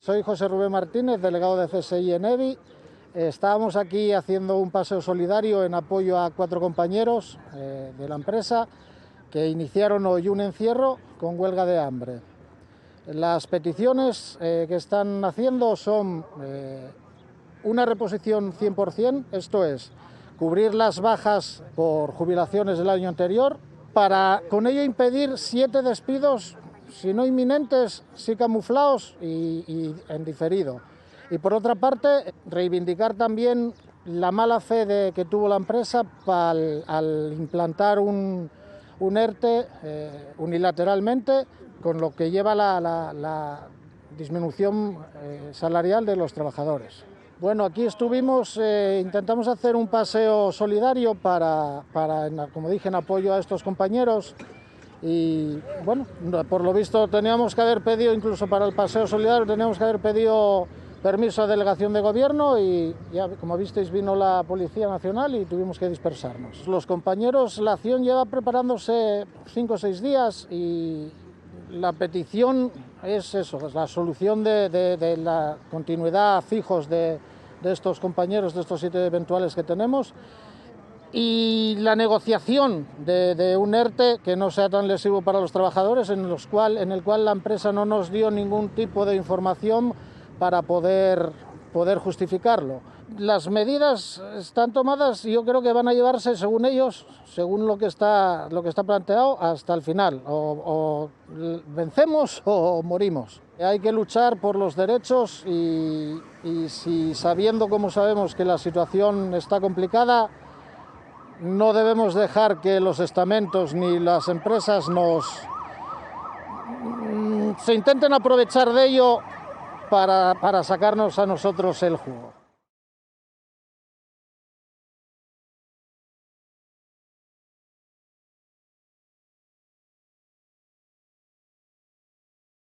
Soy José Rubén Martínez, delegado de CSI en EVI. Estábamos aquí haciendo un paseo solidario en apoyo a 4 compañeros de la empresa que iniciaron hoy un encierro con huelga de hambre. Las peticiones que están haciendo son una reposición 100%, esto es, cubrir las bajas por jubilaciones del año anterior, para con ello impedir 7 despidos, si no inminentes, sí camuflados y en diferido. Y por otra parte, reivindicar también la mala fe que tuvo la empresa al implantar un ERTE unilateralmente, con lo que lleva la disminución salarial de los trabajadores. Bueno, aquí estuvimos, intentamos hacer un paseo solidario para, como dije, en apoyo a estos compañeros. Y bueno, por lo visto teníamos que haber pedido, incluso para el paseo solidario, teníamos que haber pedido permiso a delegación de gobierno y ya, como visteis, vino la Policía Nacional y tuvimos que dispersarnos. Los compañeros, la acción lleva preparándose 5 o 6 días y la petición es eso, es la solución de la continuidad fijos de estos compañeros, de estos 7 eventuales que tenemos. Y la negociación de un ERTE que no sea tan lesivo para los trabajadores, en el cual la empresa no nos dio ningún tipo de información para poder justificarlo. Las medidas están tomadas y yo creo que van a llevarse, según ellos, según lo que está planteado, hasta el final. O vencemos o morimos. Hay que luchar por los derechos y si, sabiendo como sabemos que la situación está complicada, no debemos dejar que los estamentos ni las empresas se intenten aprovechar de ello para sacarnos a nosotros el jugo.